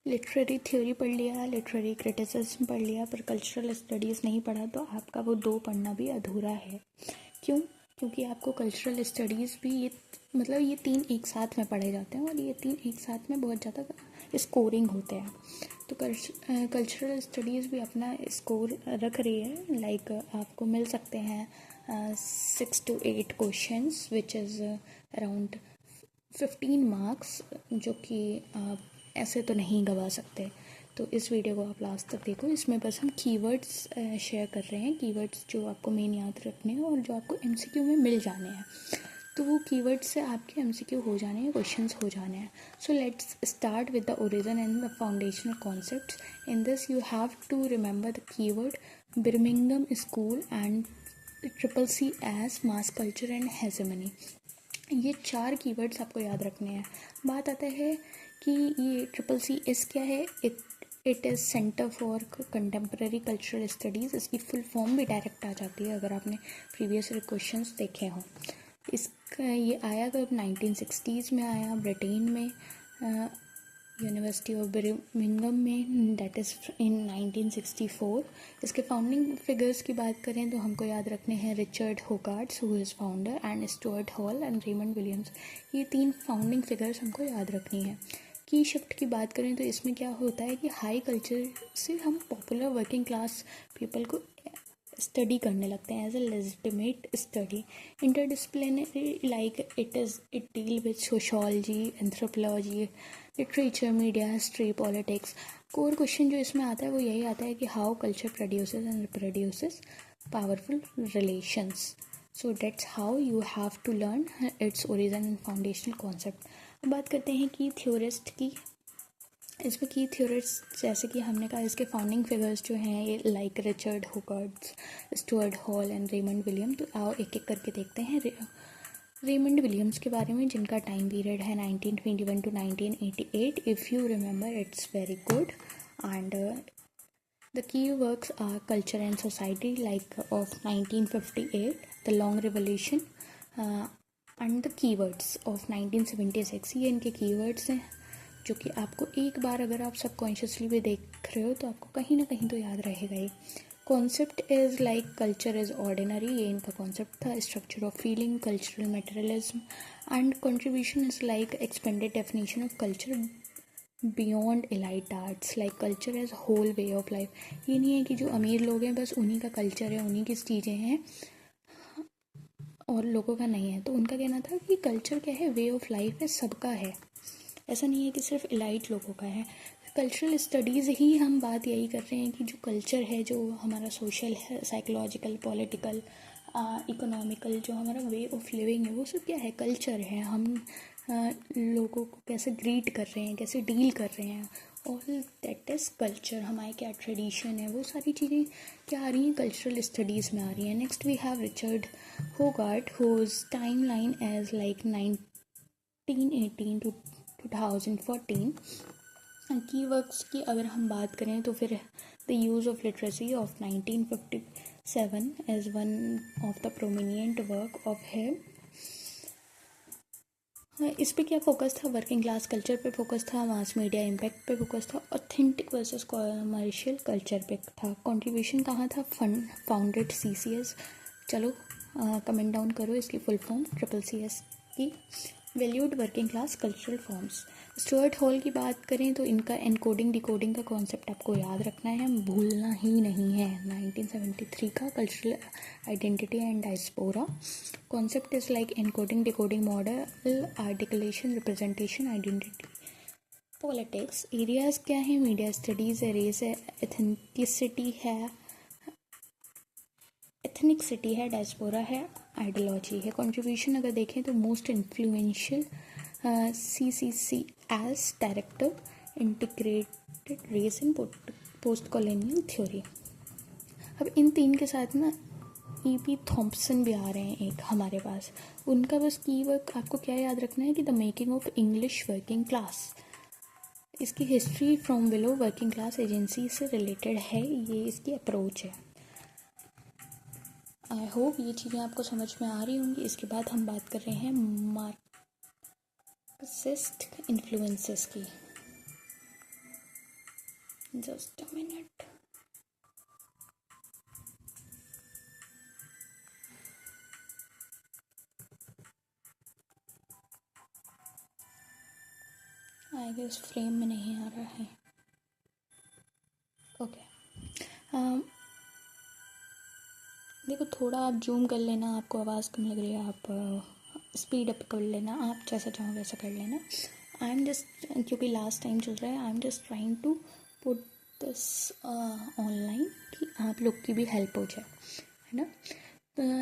Literary theory पढ़ लिया, literary criticism पढ़ लिया, पर कल्चरल स्टडीज़ नहीं पढ़ा तो आपका वो 2 पढ़ना भी अधूरा है। क्यों? क्योंकि आपको कल्चरल स्टडीज़ भी ये 3 एक साथ में पढ़े जाते हैं और ये 3 एक साथ में बहुत ज़्यादा स्कोरिंग होते हैं। तो कल्चरल स्टडीज़ भी अपना स्कोर रख रही है। लाइक आपको मिल सकते हैं 6 to 8 questions which is around 15 marks, जो कि आप ऐसे तो नहीं गवा सकते। तो इस वीडियो को आप लास्ट तक देखो। इसमें बस हम कीवर्ड्स शेयर कर रहे हैं, कीवर्ड्स जो आपको मेन याद रखने हैं और जो आपको एमसीक्यू में मिल जाने हैं। तो वो कीवर्ड्स से आपके एमसीक्यू हो जाने हैं, क्वेश्चंस हो जाने हैं। So let's start with the origin and the foundational concepts. In this you have to remember the keyword Birmingham school and CCC as mass culture and hegemony. ये 4 कीवर्ड्स आपको याद रखने हैं। बात आता है कि ये CCC क्या है। It is centre for contemporary cultural studies. इसकी फुल फॉर्म भी डायरेक्ट आ जाती है अगर आपने प्रीवियस क्वेश्चंस देखे हों। इसका ये आया कब 1960s में आया, ब्रिटेन में, यूनिवर्सिटी ऑफ बर्मिंघम में, दैट इज़ इन 1964। इसके फाउंडिंग फिगर्स की बात करें तो हमको याद रखने हैं Richard Hoggart's who is founder and Stuart Hall and Raymond Williams. ये 3 फाउंडिंग फिगर्स हमको याद रखनी है। की शिफ्ट की बात करें तो इसमें क्या होता है कि हाई कल्चर से हम पॉपुलर वर्किंग क्लास पीपल को स्टडी करने लगते हैं as a legitimate study. Interdisciplinary like it deal with sociology, anthropology, literature, media, history, politics. Core question जो इसमें आता है वो यही आता है कि how culture produces and reproduces powerful relations. So that's how you have to learn its origin and foundational concept. अब बात करते हैं की थ्योरिस्ट की। इसमें की थ्योरिस्ट जैसे कि हमने कहा, इसके फाउंडिंग फिगर्स जो हैं ये like Richard Hoggarts, Stuart Hall and Raymond William. तो आओ एक एक करके देखते हैं रेमंड विलियम्स के बारे में, जिनका टाइम पीरियड है 1921 to 1988। If you remember it's very good. And the key works our culture and society like of 1958, the long revolution and the keywords of 1976। ये इनके कीवर्ड्स हैं जो कि आपको एक बार अगर आप सबकॉन्शियसली भी देख रहे हो तो आपको कहीं ना कहीं तो याद रहेगा ही। Concept is like culture is ordinary, ये इनका कॉन्सेप्ट था। Structure of feeling, cultural materialism and contribution is like expanded definition of culture beyond elite arts, like culture as whole way of life. ये नहीं है कि जो अमीर लोग हैं बस उन्हीं का कल्चर है, उन्हीं की चीज़ें हैं और लोगों का नहीं है। तो उनका कहना था कि कल्चर क्या है, वे ऑफ लाइफ है, सबका है, ऐसा नहीं है कि सिर्फ एलाइट लोगों का है। कल्चरल स्टडीज़ ही हम बात यही कर रहे हैं कि जो कल्चर है, जो हमारा सोशल है, साइकोलॉजिकल, पॉलिटिकल, इकोनॉमिकल, जो हमारा वे ऑफ लिविंग है, वो सब क्या है, कल्चर है। हम लोगों को कैसे ग्रीट कर रहे हैं, कैसे डील कर रहे हैं, ऑल दैट इज़ कल्चर। हमारे क्या ट्रेडिशन है, वो सारी चीज़ें क्या आ रही हैं, कल्चरल स्टडीज़ में आ रही हैं। Next we have Richard Hoggart whose time line as like 1918 to 2014। की वर्क्स की अगर हम बात करें तो फिर the use of literacy of 1957 as one of the prominent work of him. इस पे क्या फोकस था, वर्किंग क्लास कल्चर पे फोकस था, मास मीडिया इम्पैक्ट पे फोकस था, ऑथेंटिक वर्सेस कमर्शियल कल्चर पे था। कंट्रीब्यूशन कहाँ था, फाउंडेड CCS। चलो कमेंट डाउन करो इसकी फुल फॉर्म CCS की। Valued working class cultural forms. Stuart Hall की बात करें तो इनका एनकोडिंग डिकोडिंग का कॉन्सेप्ट आपको याद रखना है, भूलना ही नहीं है। 1973 का cultural identity and diaspora. Concept is like encoding decoding model, articulation, representation, identity, politics. Areas क्या है, मीडिया स्टडीज़ है, रेस है, एथेंटिसिटी है, एथनिकसिटी है, डायस्पोरा है, आइडियोलॉजी है। कंट्रीब्यूशन अगर देखें तो most influential CCC as director, integrated race in post colonial theory. अब इन 3 के साथ ना EP थॉम्पसन भी आ रहे हैं एक हमारे पास। उनका बस की वर्क आपको क्या याद रखना है कि the making of English working class. इसकी history from below working class agency से रिलेटेड है, ये इसकी अप्रोच है। आई होप ये चीज़ें आपको समझ में आ रही होंगी। इसके बाद हम बात कर रहे हैं मार्क्सिस्ट इन्फ्लुएंसेस की। Just a minute. I guess frame में नहीं आ रहा है. ओके. देखो थोड़ा आप जूम कर लेना, आपको आवाज़ कम लग रही है आप स्पीड अप कर लेना, आप जैसा चाहो वैसा कर लेना. आई एम जस्ट, क्योंकि लास्ट टाइम चल रहा है, I am just trying to put this online कि आप लोग की भी हेल्प हो जाए, है ना.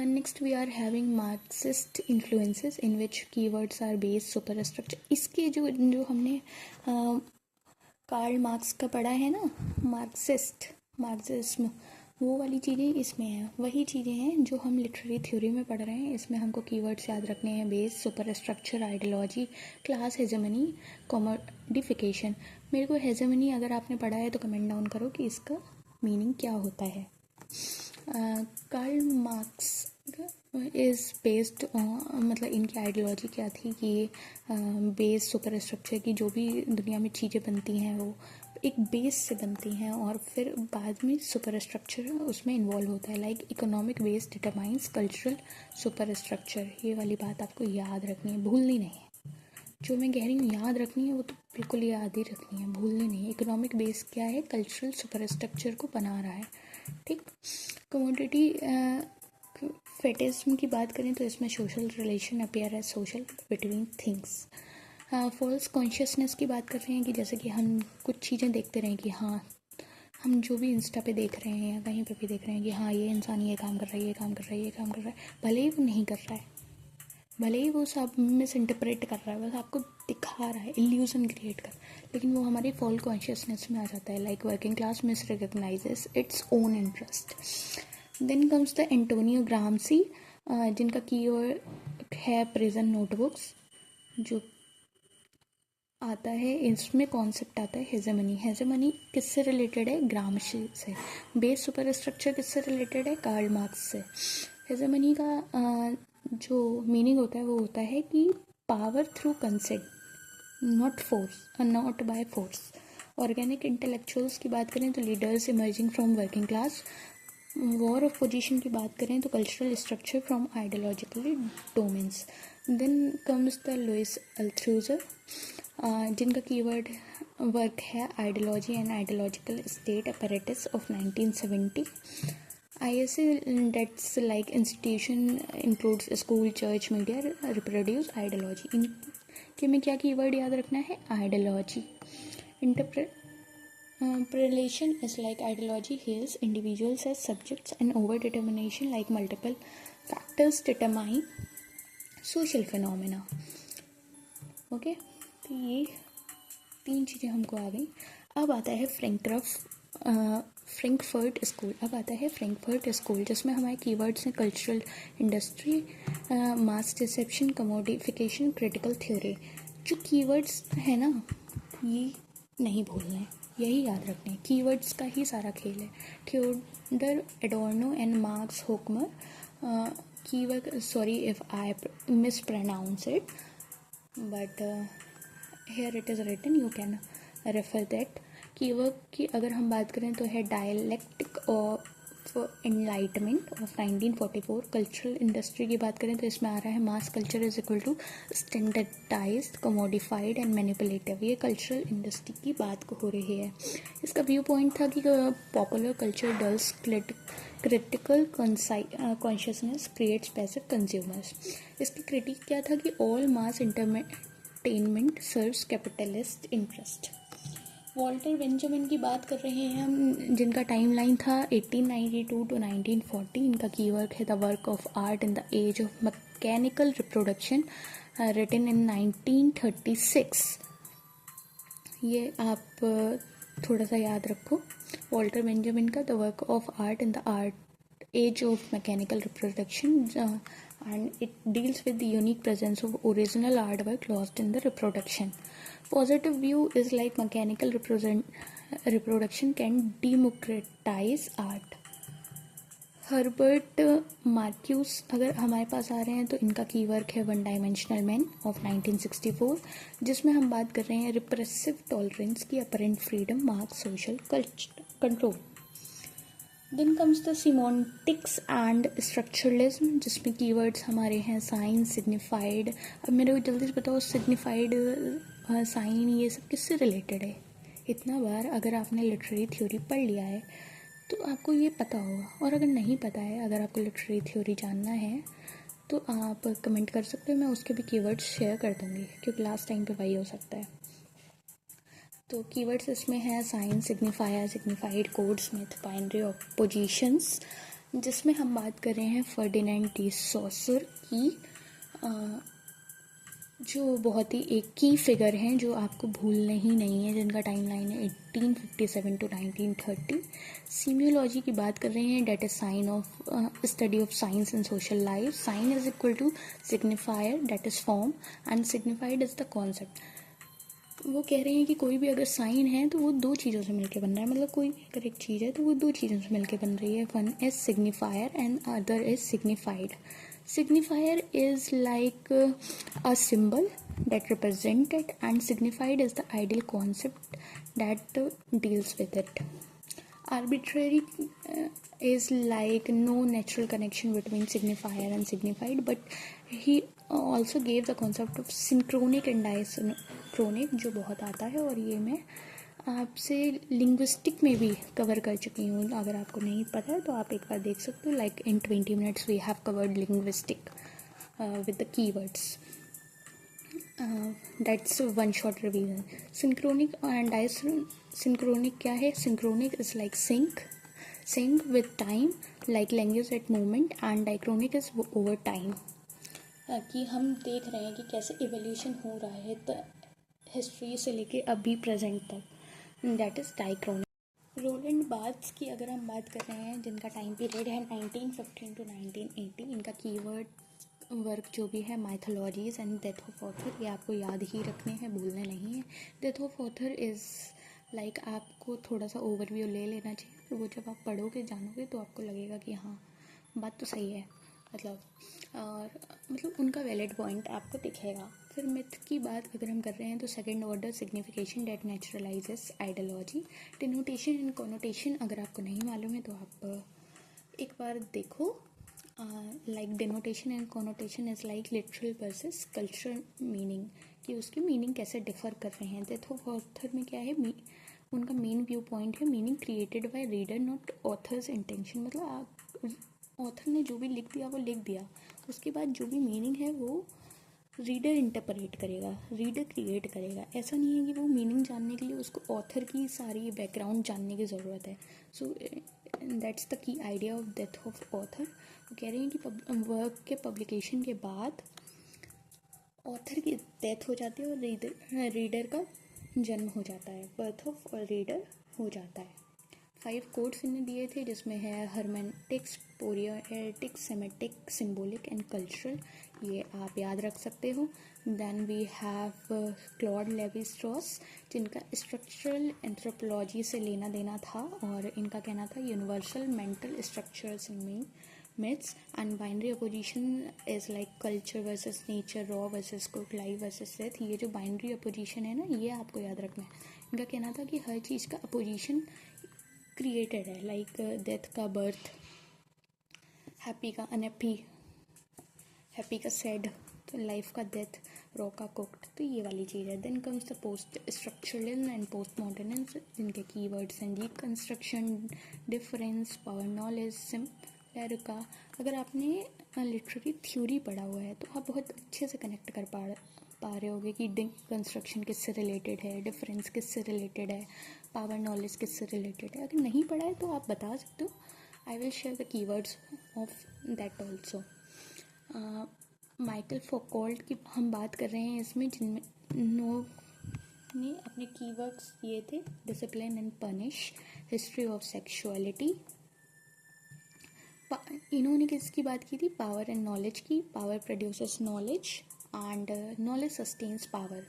Next we are having Marxist influences in which keywords are based superstructure. इसके जो जो हमने कार्ल मार्क्स का पढ़ा है ना, मार्क्सिज्म, वो वाली चीज़ें इसमें हैं. वही चीज़ें हैं जो हम लिटरेरी थ्योरी में पढ़ रहे हैं. इसमें हमको कीवर्ड्स याद रखने हैं: base, super structure, ideology, class hegemony, commodification. मेरे को हेजेमनी अगर आपने पढ़ा है तो कमेंट डाउन करो कि इसका मीनिंग क्या होता है. कार्ल मार्क्स इज़ बेस्ड, मतलब इनकी आइडियोलॉजी क्या थी कि बेस सुपर स्ट्रक्चर की जो भी दुनिया में चीज़ें बनती हैं वो एक बेस से बनती हैं और फिर बाद में सुपर स्ट्रक्चर उसमें इन्वॉल्व होता है. Like economic base determines cultural super structure. ये वाली बात आपको याद रखनी है, भूलनी नहीं है. जो मैं कह रही हूँ याद रखनी है वो तो बिल्कुल याद ही रखनी है, भूलनी नहीं है. इकोनॉमिक बेस क्या है? कल्चरल सुपर स्ट्रक्चर को बना रहा है. ठीक. कमोडिटी फेटिज्म की बात करें तो इसमें social relation appear as social between things. False consciousness की बात कर रहे हैं कि जैसे कि हम कुछ चीज़ें देखते रहें कि हाँ, हम जो भी इंस्टा पे देख रहे हैं या कहीं पे भी देख रहे हैं कि हाँ ये इंसान ये काम कर रहा है, ये काम कर रहा है, ये काम कर रहा है, भले ही वो नहीं कर रहा है, भले ही वो सब मिस इंटरप्रेट कर रहा है, बस आपको दिखा रहा है, इल्यूजन क्रिएट कर, लेकिन वो हमारी फॉल्स कॉन्शियसनेस में आ जाता है. Like working class misrecognises its own interest. Then comes the Antonio Gramsci, जिनका कीवर्ड है प्रिजन नोटबुक्स. जो आता है इसमें कॉन्सेप्ट आता है हेजेमनी. हेजेमनी किससे रिलेटेड है? ग्रामशी से. बेस सुपर स्ट्रक्चर किससे रिलेटेड है? कार्ल मार्क्स से. हेजेमनी का जो मीनिंग होता है वो होता है कि power through consent, not force, not by force. Organic intellectuals की बात करें तो leaders emerging from working class. War of position की बात करें तो cultural structure from ideologically domains. Then comes the Louis Althusser, जिनका कीवर्ड वर्क है ideology and ideological state apparatus of 1970. ISA that's like institution includes school, church, media reproduce ideology. इनके में क्या keyword याद रखना है? Ideology. Prelation is like ideology hails individuals as subjects and overdetermination like multiple factors determine social phenomena. Okay, तो ये तीन चीज़ें हमको आ गई. अब आता है फ्रैंकफर्ट स्कूल. अब आता है फ्रैंकफर्ट स्कूल जिसमें हमारे कीवर्ड्स हैं कल्चरल इंडस्ट्री, मास डिसेप्शन, कमोडिफिकेशन, क्रिटिकल थ्योरी. जो कीवर्ड्स है ना ये नहीं भूलना है, यही याद रखने हैं. कीवर्ड्स का ही सारा खेल है. Theodor Adorno and Marx Horkheimer, keyword, sorry if I mispronounce it, but here it is written, you can refer that. Keyword की अगर हम बात करें तो है dialectic of enlightenment of 1944. Cultural industry की बात करें तो इसमें आ रहा है mass culture is equal to standardised, commodified and manipulative. ये कल्चरल इंडस्ट्री की बात हो रही है. इसका व्यू पॉइंट था कि popular culture dulls critical consciousness creates passive consumers. इसकी क्रिटिक क्या था कि all mass entertainment serves capitalist interest. Walter Benjamin की बात कर रहे हैं हम, जिनका टाइमलाइन था 1892 टू 1940. इनका कीवर्ड है the work of art in the age of mechanical reproduction, written in 1936. ये आप थोड़ा सा याद रखो. वॉल्टर बेंजामिन का the work of art in the age of mechanical reproduction, and it deals with the unique presence of original artwork lost in the reproduction. Positive view is like mechanical reproduction can democratize art. Herbert Marcus अगर हमारे पास आ रहे हैं तो इनका keyword है one dimensional man of 1964, जिसमें हम बात कर रहे हैं रिप्रेसिव टॉलरेंस की apparent freedom mark social control. Then comes the semiotics and structuralism, जिसमें कीवर्ड्स हमारे हैं साइन, सिग्निफाइड। अब मेरे को जल्दी से बताओ सिग्निफाइड, साइन, ये सब किससे रिलेटेड है? इतना बार अगर आपने लिटरेरी थ्योरी पढ़ लिया है तो आपको ये पता होगा, और अगर नहीं पता है, अगर आपको लिटरेरी थ्योरी जानना है तो आप कमेंट कर सकते हो, मैं उसके भी कीवर्ड्स शेयर कर दूँगी, क्योंकि लास्ट टाइम पे वही हो सकता है। तो कीवर्ड्स इसमें है sign, signifier, signified, code, Smith, binary oppositions, जिसमें हम बात कर रहे हैं फर्डिनेंड डी सॉसर की, जो बहुत ही एक की फिगर हैं जो आपको भूलने ही नहीं है, जिनका टाइमलाइन है 1857 टू 1930। सीमियोलॉजी की बात कर रहे हैं, that is sign of study of science and social life. Sign is equal to signifier, that is form, and signified is the concept. वो कह रहे हैं कि कोई भी अगर साइन है तो वो दो चीज़ों से मिलकर बन रहा है, मतलब कोई अगर एक चीज़ है तो वो दो चीज़ों से मिलकर बन रही है। One is signifier and other is signified. Signifier is like a symbol that represent it, and signified is the ideal concept that deals with it. Arbitrary is like no natural connection between signifier and signified, but he also gave the concept of synchronic and diachronic, जो बहुत आता है, और ये मैं आपसे linguistic में भी कवर कर चुकी हूँ। अगर आपको नहीं पता है तो आप एक बार देख सकते हो, like in 20 minutes we have covered linguistic with the keywords. That's one short revision. Synchronic and synchronic क्या है? Synchronic is like sync with time, like language at moment, and diachronic is over time, कि हम देख रहे हैं कि कैसे evolution हो रहा है हिस्ट्री से लेके अभी प्रेजेंट तक, दैट इज़ डाइक्रोनिक। रोलैंड बार्थ्स की अगर हम बात कर रहे हैं, जिनका टाइम पीरियड है 1915 टू 1980, इनका कीवर्ड वर्क जो भी है mythologies and death of author, ये आपको याद ही रखने हैं, भूलने नहीं है। Death of author is like आपको थोड़ा सा ओवरव्यू ले लेना चाहिए, तो वो जब आप पढ़ोगे जानोगे तो आपको लगेगा कि हाँ बात तो सही है, मतलब उनका वैलिड पॉइंट आपको दिखेगा। फिर मिथ की बात अगर हम कर रहे हैं तो second order signification that naturalises ideology. Denotation and connotation अगर आपको नहीं मालूम है तो आप एक बार देखो। Like denotation and connotation is like literal versus cultural meaning, कि उसकी मीनिंग कैसे डिफर कर रहे हैं। डेथ ऑफ ऑथर में क्या है, उनका मेन व्यू पॉइंट है meaning created by reader not authors intention, मतलब आप ऑथर ने जो भी लिख दिया वो लिख दिया, उसके बाद जो भी मीनिंग है वो रीडर इंटरप्रेट करेगा, रीडर क्रिएट करेगा। ऐसा नहीं है कि वो मीनिंग जानने के लिए उसको ऑथर की सारी बैकग्राउंड जानने की ज़रूरत है। So that's the key idea of death of author. वो कह रहे हैं कि वर्क के पब्लिकेशन के बाद ऑथर की डेथ हो जाती है और रीडर का जन्म हो जाता है, बर्थ ऑफ रीडर हो जाता है। 5 कोड्स इन्हें दिए थे, जिसमें है hermeneutics, proairetics, semantic, symbolic and cultural, ये आप याद रख सकते हो। Then we have Claude Levi Strauss, जिनका स्ट्रक्चरल एंथ्रोपोलॉजी से लेना देना था, और इनका कहना था universal mental structures in myths, and binary opposition is like culture versus nature, raw versus cooked, life versus death। ये जो बाइनरी अपोजिशन है ना, ये आपको याद रखना है। इनका कहना था कि हर चीज़ का अपोजिशन क्रिएटेड है, लाइक डेथ का बर्थ, हैप्पी का अनहैप्पी, हैप्पी का सैड, तो लाइफ का डेथ, रॉ का कुक्ड, तो ये वाली चीज़ है। Then comes the post structuralism and post modernism, जिनके कीवर्ड्स हैं reconstruction, difference, power, knowledge, similar का। अगर आपने लिटरेरी थ्योरी पढ़ा हुआ है तो आप बहुत अच्छे से कनेक्ट कर पा रहे होगे कि डिकंस्ट्रक्शन किससे रिलेटेड है, डिफरेंस किससे रिलेटेड है, पावर नॉलेज किससे रिलेटेड है। अगर नहीं पढ़ा है तो आप बता सकते हो, I will share the keywords of that also. Michael Foucault की हम बात कर रहे हैं इसमें, जिनमें ने अपने कीवर्ड्स दिए थे discipline and punish, history of sexuality. इन्होंने किसकी बात की थी? पावर एंड नॉलेज की। Power produces knowledge and knowledge sustains power.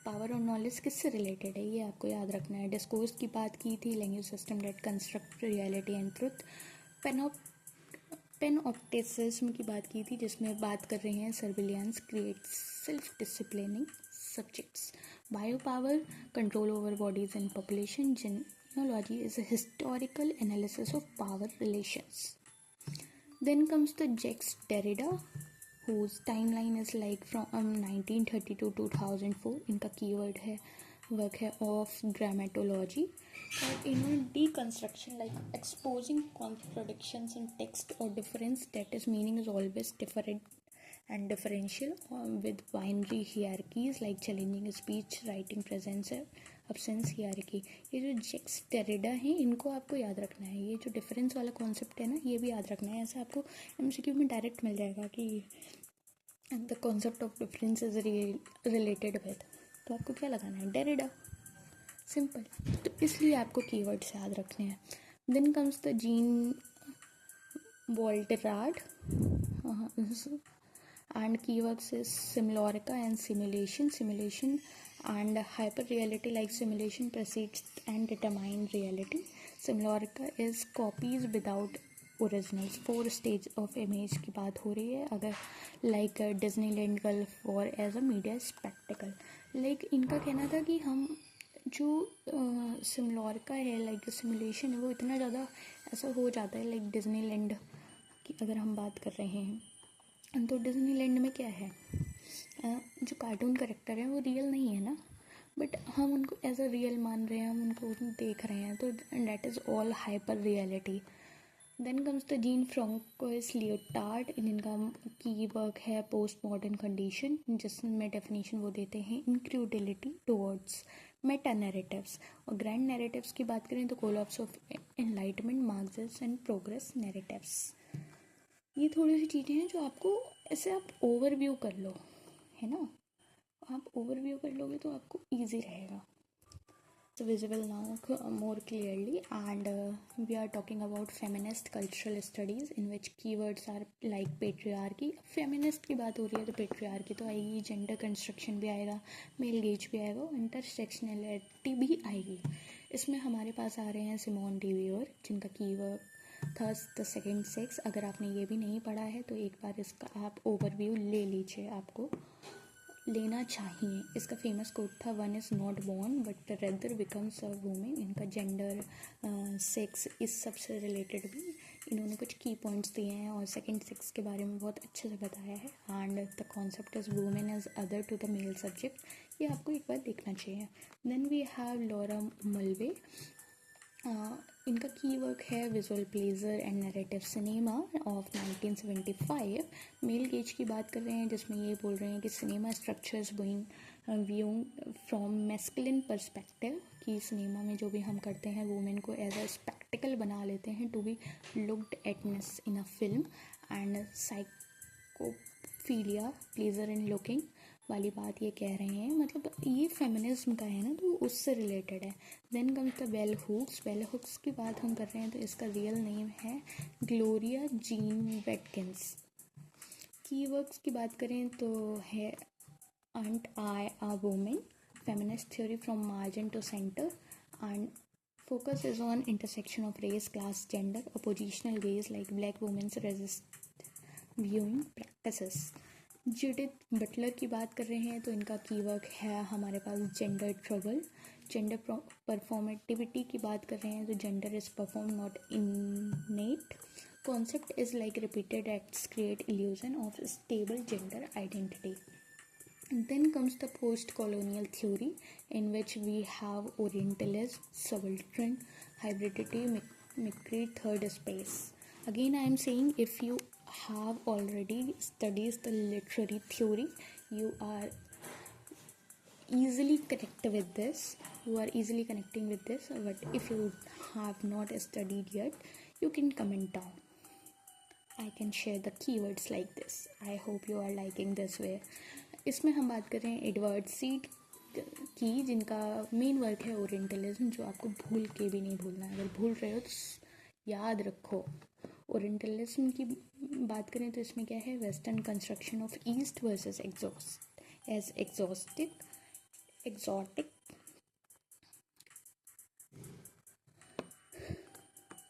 Power और नॉलेज किससे रिलेटेड है ये आपको याद रखना है। डिस्कोर्स की बात की थी, language system that construct reality and truth. Panopticism की बात की थी, जिसमें बात कर रहे हैं surveillance creates self disciplining subjects, bio power, control over bodies and population, genealogy is a historical analysis of power relations. Then comes the Jacques Derrida, whose timeline is like from 1930 to 2004. इनका keyword है work है of grammatology, और इन्होंने deconstruction like exposing contradictions इन text और difference that is meaning is always different and differential with binary hierarchies like challenging speech, writing presence, absence hierarchy. ये जो Jacques Derrida हैं इनको आपको याद रखना है. ये जो डिफरेंस वाला कॉन्सेप्ट है ना, ये भी याद रखना है. ऐसे आपको एमसीक्यू में डायरेक्ट मिल जाएगा कि the concept of difference is related with, तो आपको क्या लगाना है, डेरिडा, सिंपल. तो इसलिए आपको कीवर्ड्स याद रखने हैं. Then comes the Jean Baudrillard and keywords is simulacra and simulation and hyper reality, like simulation precedes and determine reality. Simulacra is copies without originals. 4 stage of image की बात हो रही है. अगर like Disneyland Gulf और as a media spectacle, like इनका कहना था कि हम जो सिमुलाका है, लाइक सिमुलेशन है, वो इतना ज़्यादा ऐसा हो जाता है लाइक डिज्नीलैंड की अगर हम बात कर रहे हैं. तो डिज्नीलैंड में क्या है, जो कार्टून करेक्टर है वो रियल नहीं है ना, बट हम उनको एज अ रियल मान रहे हैं, हम उनको देख रहे हैं, तो that is all hyper reality. Then comes the Jean Francois Lyotard. इनका की वर्क है पोस्ट मॉडर्न कंडीशन, जिसमें डेफिनेशन वो देते हैं इंक्रेडिलिटी टुवर्ड्स मेटा नैरेटिव्स. और ग्रैंड नैरेटिव्स की बात करें तो collapse of enlightenment, Marxism and progress narratives. ये थोड़ी सी चीज़ें हैं जो आपको ऐसे आप ओवरव्यू कर लो, है ना. आप ओवरव्यू कर लोगे तो आपको इजी रहेगा. So visible now more clearly, and we are talking about feminist cultural studies in which keywords are like patriarchy. Feminist की बात हो रही है तो पेट्रियार्की तो आएगी, जेंडर कंस्ट्रक्शन भी आएगा, मेल गेज भी आएगा, इंटरसेक्शनलिटी भी आएगी. इसमें हमारे पास आ रहे हैं सिमोन डिवियोर, जिनका कीवर्ड था द सेकेंड सेक्स. अगर आपने ये भी नहीं पढ़ा है तो एक बार इसका आप ओवरव्यू ले लीजिए, आपको लेना चाहिए. इसका फेमस कोट था, one is not born but rather becomes a women. इनका जेंडर, सेक्स, इस सब से रिलेटेड भी इन्होंने कुछ की पॉइंट्स दिए हैं और सेकंड सेक्स के बारे में बहुत अच्छे से बताया है. And the concept is women is other to the male subject. ये आपको एक बार देखना चाहिए. Then we have Laura Mulvey. इनका की वर्क है visual pleasure and narrative cinema of 1975. Male gaze की बात कर रहे हैं, जिसमें ये बोल रहे हैं कि cinema structures being viewed from masculine perspective, कि सिनेमा में जो भी हम करते हैं वुमेन को एज अ स्पेक्टिकल बना लेते हैं to be looked atness in a film. And scopophilia, pleasure in looking वाली बात ये कह रहे हैं, मतलब ये फेमिनिज्म का है ना, तो उससे रिलेटेड है. Then comes the bell hooks. Bell hooks की बात हम कर रहे हैं तो इसका रियल नेम है ग्लोरिया जीन वेटकिंस. कीवर्ड्स की बात करें तो है ain't I a woman, feminist theory from margin to centre, and focus is on intersection of race, class, gender, oppositional gaze like black women's resist viewing practices. Judith Butler की बात कर रहे हैं तो इनका कीवर्ड है हमारे पास जेंडर ट्रबल. जेंडर परफॉर्मेटिविटी की बात कर रहे हैं तो gender is perform not इनेट. Concept is like repeated acts create illusion of stable gender identity. Then comes the post-colonial theory, in which we have Orientalism, subaltern, hybridity, mimicry, third space. Again, I am saying if you have already studied the literary theory, you are easily connect with this. You are easily connecting with this. But if you have not studied yet, you can comment down. I can share the keywords like this. I hope you are liking this way. इसमें हम बात कर रहे हैं Edward seed की, जिनका main work है orientalism, जो आपको भूल के भी नहीं भूलना है. अगर भूल रहे हो तो याद रखो. ओरिएंटलिज्म की बात करें तो इसमें क्या है, western construction of east versus exotic.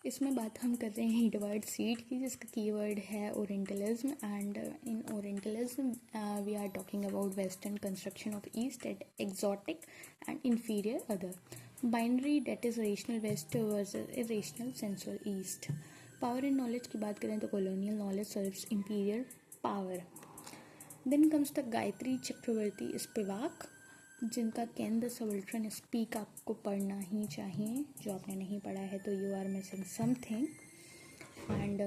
इसमें बात हम कर रहे हैं एडवर्ड सीड की, जिसका कीवर्ड है orientalism. And in orientalism we are talking about western construction of east at exotic and inferior other. Binary, that is rational west versus irrational sensual east. Power and knowledge की बात करें तो colonial knowledge serves imperial power. Then comes the Gayatri Chakravorty Spivak, जिनका can the subaltern speak आपको पढ़ना ही चाहिए. जो आपने नहीं पढ़ा है तो you are missing something. And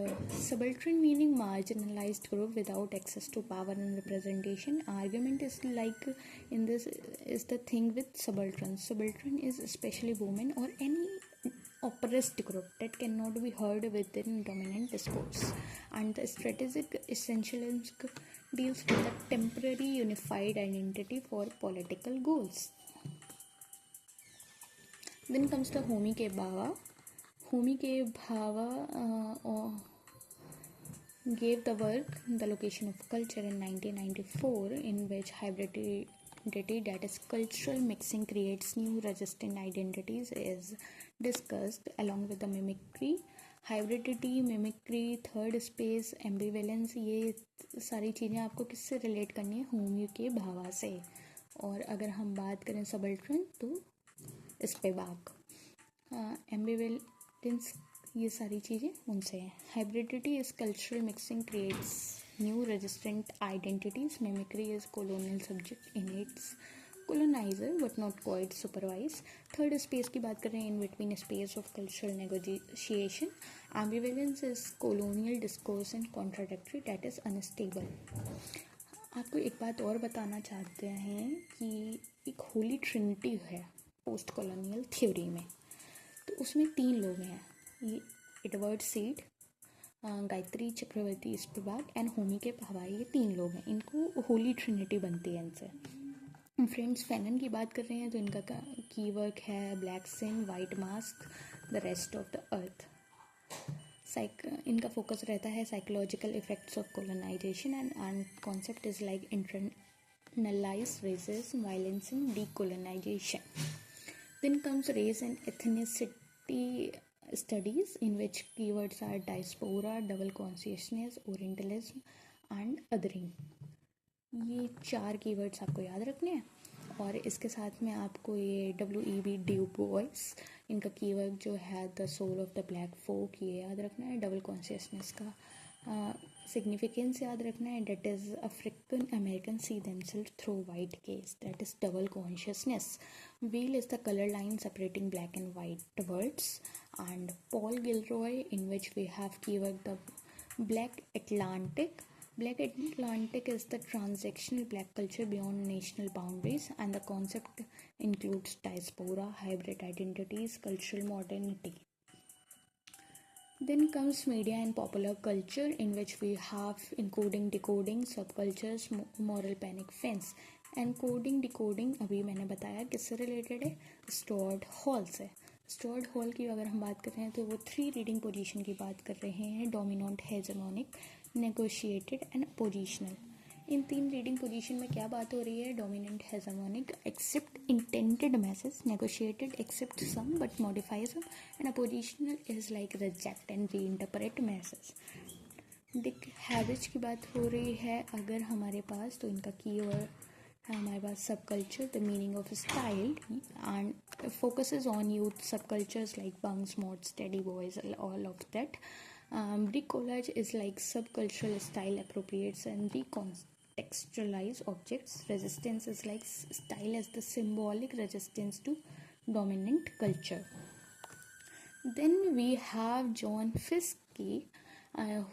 subaltern meaning marginalized group without access to power and representation. Argument is like in this is the thing with subaltern. Subaltern is especially women or any oppressed group that cannot be heard within dominant discourse. And the strategic essentialism deals with a temporary unified identity for political goals. Then comes the Homi ke Bhava. Homi ke Bhava gave the work The Location of Culture in 1994, in which hybridity, that is cultural mixing, creates new resistant identities is discussed, along with the mimicry. Hybridity, mimicry, third space, ambivalence, ये सारी चीज़ें आपको किससे relate करनी है? होमी के भावा से. और अगर हम बात करें सबल्ट्रन तो स्पिवाक. एम्बिवेलेंस, ये सारी चीज़ें उनसे हैं. Hybridity is cultural mixing creates new resistant identities. Mimicry is colonial subject in its colonizer but not quite supervised. Third space की बात कर रहे हैं, in between space of cultural negotiation. Ambivalence is colonial discourse and contradictory, that is unstable. आपको एक बात और बताना चाहते हैं कि एक होली ट्रिनिटी है पोस्ट कॉलोनियल थ्योरी में. तो उसमें 3 लोग हैं, ये Edward seed, Gayatri Chakravorty Spivak and Homi के भावा. ये 3 लोग हैं, इनको होली ट्रिनिटी बनती है इनसे. फ्रेंड्स फैनन की बात कर रहे हैं तो इनका कीवर्ड है black skin, white mask, the rest of the earth. इनका फोकस रहता है psychological effects of colonization and concept is like internalize racism, violence in decolonization. Then comes race and ethnicity studies, in which keywords are diaspora, double consciousness, orientalism and othering. ये 4 keywords आपको याद रखने हैं. और इसके साथ में आपको ये W.E.B. Du Bois, इनका कीवर्ड जो है the soul of the black folk, ये याद रखना है. डबल कॉन्शियसनेस का सिग्निफिकेंस याद रखना है, that is African American see themselves through white case, that is double consciousness. Wheel is the color line separating black and white words. And Paul Gilroy, in which we have keyword the Black Atlantic. Black Atlantic is the transactional black culture beyond national boundaries, and the concept includes diaspora, hybrid identities, cultural modernity. Then comes media and popular culture, in which we have encoding, decoding, subcultures, moral panic fence. Encoding decoding अभी मैंने बताया किससे related है, Stuart hall से. Stuart Hall की अगर हम बात कर रहे हैं तो वो 3 रीडिंग पोजीशन की बात कर रहे हैं, dominant, hegemonic, negotiated and positional. In 3 reading position में क्या बात हो रही है? Dominant, hegemonic accept intended message, negotiated accept some but modify some, and oppositional is like reject and re interpret message. Dick हैविच की बात हो रही है अगर हमारे पास, तो इनका कीवर्ड है हमारे पास sub culture, the meaning of style, and focuses on youth sub cultures like punks, mods, teddy boys, all of that. Bricolage is like sub cultural style appropriates and recontextualize objects. Resistance is like style as the symbolic resistance to dominant culture. Then we have John Fiske,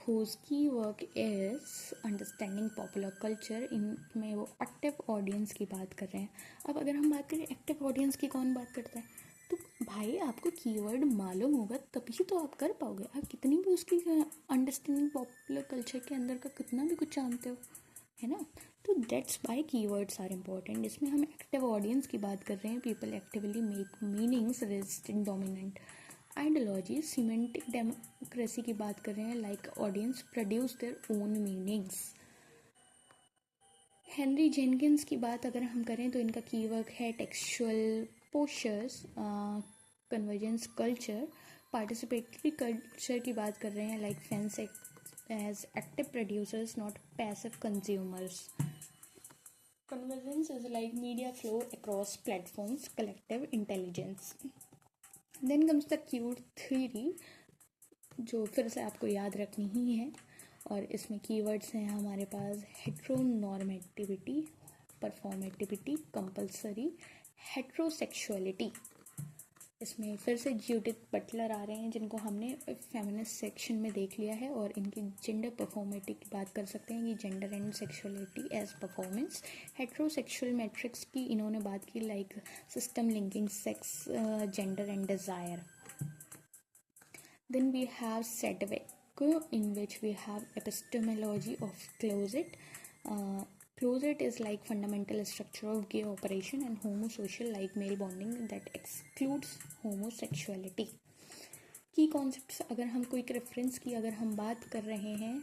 whose key work is understanding popular culture. इनमें वो active audience की बात कर रहे हैं. अब अगर हम बात करें एक्टिव ऑडियंस की, कौन बात करता है? तो भाई आपको कीवर्ड मालूम होगा तभी तो आप कर पाओगे. आप कितनी भी उसकी अंडरस्टैंडिंग पॉपुलर कल्चर के अंदर का कितना भी कुछ जानते हो, है ना. तो that's why keywords are important. इसमें हम एक्टिव ऑडियंस की बात कर रहे हैं. People actively make meanings resistant dominant ideology. Semantic democracy की बात कर रहे हैं, like audience produce their own meanings. Henry Jenkins की बात अगर हम करें तो इनका कीवर्ड है textual poachers, convergence culture, participatory culture की बात कर रहे हैं, like fans as active producers not passive consumers. Convergence is like media flow across platforms, collective intelligence. Then comes the keyword theory, जो फिर से आपको याद रखनी ही है, और इसमें कीवर्ड्स हैं हमारे पास हेट्रोनॉर्मेटिविटी, परफॉर्मेटिविटी, कंपल्सरी, हेट्रोसेक्सुअलिटी. इसमें फिर से ज्यूडिथ बटलर आ रहे हैं, जिनको हमने फेमिनिस्ट सेक्शन में देख लिया है, और इनकी जेंडर परफॉर्मेटिव की बात कर सकते हैं कि gender and sexuality as performance. Heterosexual matrix की इन्होंने बात की, like system linking sex, gender and desire. Then we have Sedgwick, in which we have epistemology of closet. Closet is like fundamental structure of gay operation and homosocial like male bonding that excludes homosexuality. की concepts अगर हम कोई reference की अगर हम बात कर रहे हैं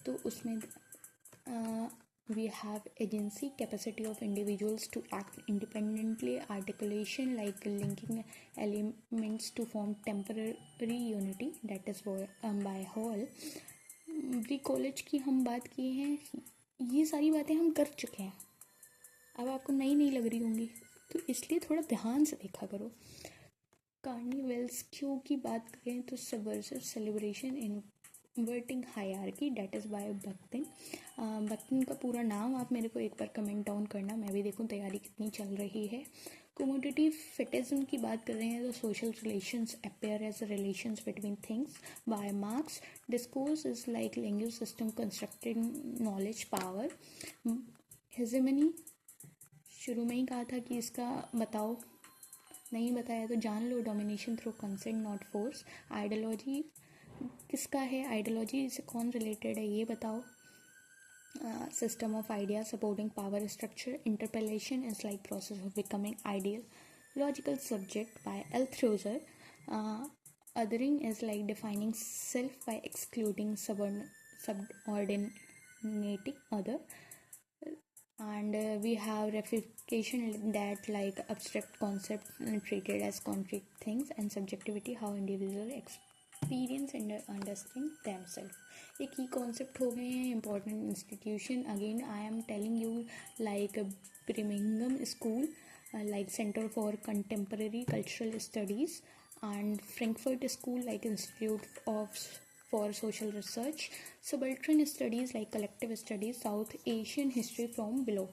तो उसमें we have agency, capacity of individuals to act independently, articulation like linking elements to form temporary unity, that is by whole. Pre college की हम बात किए हैं, ये सारी बातें हम कर चुके हैं, अब आपको नई नहीं लग रही होंगी, तो इसलिए थोड़ा ध्यान से देखा करो. कार्निवल्स क्यों की बात करें तो subversive celebration in inverting hierarchy, that is by बख्तिन. बख्तिन का पूरा नाम आप मेरे को एक बार कमेंट डाउन करना, मैं भी देखूँ तैयारी कितनी चल रही है. कमोडिटी फिटिज्म की बात कर रहे हैं तो social relations appear as relations between things by Marx. Discourse is like language system constructed knowledge power. Hegemony शुरू में ही कहा था कि इसका बताओ, नहीं बताया तो जान लो, domination through consent not force. Ideology किसका है, आइडियोलॉजी से कौन रिलेटेड है ये बताओ. System of idea supporting power structure. Interpellation is like process of becoming ideal logical subject by Althusser. Othering is like defining self by excluding subordinating other. And we have refutation that like abstract concept treated as concrete things, and subjectivity how individual experience and understand themselves. एक ही concept हो गए हैं. important institution again I am telling you like Birmingham School, like Center for Contemporary Cultural Studies, and Frankfurt School like Institute for Social Research. Subaltern studies like collective studies, South Asian history from below.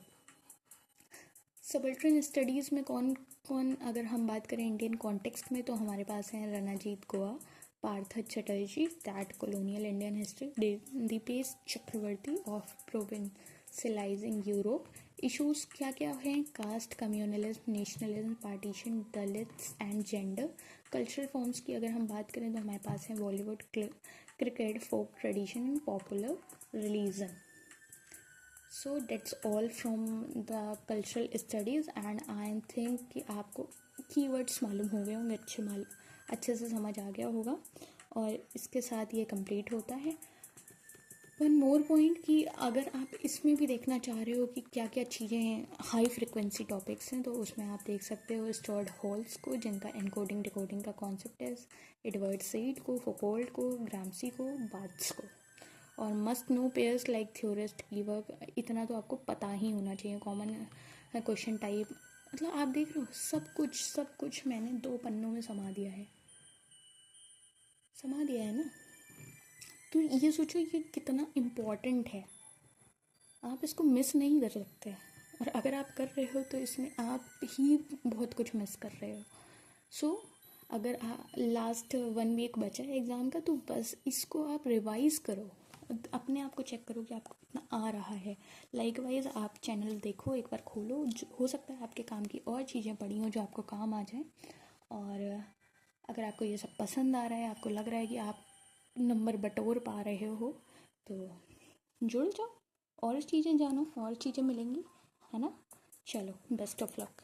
Subaltern studies में कौन कौन अगर हम बात करें Indian context में तो हमारे पास हैं Ranajit Guha, Partha Chatterjee, that colonial Indian history, Dipesh Chakrabarty of provincialising Europe. Issues क्या क्या हैं, caste, communalism, nationalism, partition, Dalits and gender. Cultural forms की अगर हम बात करें तो हमारे पास हैं Bollywood, cricket, folk tradition and popular religion. So that's all from the cultural studies and I think कि आपको कीवर्ड्स मालूम हो गए होंगे, अच्छे से समझ आ गया होगा, और इसके साथ ये कंप्लीट होता है. वन मोर पॉइंट कि अगर आप इसमें भी देखना चाह रहे हो कि क्या क्या चीज़ें हाई फ्रिक्वेंसी टॉपिक्स हैं तो उसमें आप देख सकते हो स्टुअर्ट हॉल्स को, जिनका एनकोडिंग डिकोडिंग का कॉन्सेप्ट है, एडवर्ड सईद को, फुकोल्ट को, ग्राम्सी को, बार्ट्स को, और must know pairs like theorist की वर्क. इतना तो आपको पता ही होना चाहिए, कॉमन क्वेश्चन टाइप. मतलब आप देख रहे हो सब कुछ मैंने 2 पन्नों में समा दिया है ना. तो ये सोचो ये कितना इम्पॉर्टेंट है, आप इसको मिस नहीं कर सकते, और अगर आप कर रहे हो तो इसमें आप ही बहुत कुछ मिस कर रहे हो. सो अगर लास्ट 1 वीक बचा है एग्ज़ाम का तो बस इसको आप रिवाइज़ करो, अपने आप को चेक करो कि आपको कितना आ रहा है. लाइकवाइज आप चैनल देखो, एक बार खोलो, हो सकता है आपके काम की और चीज़ें पड़ी हों जो आपको काम आ जाए. और अगर आपको ये सब पसंद आ रहा है, आपको लग रहा है कि आप नंबर बटोर पा रहे हो तो जुड़ जाओ, और चीज़ें जानो, और चीज़ें मिलेंगी, है ना. चलो, बेस्ट ऑफ लक.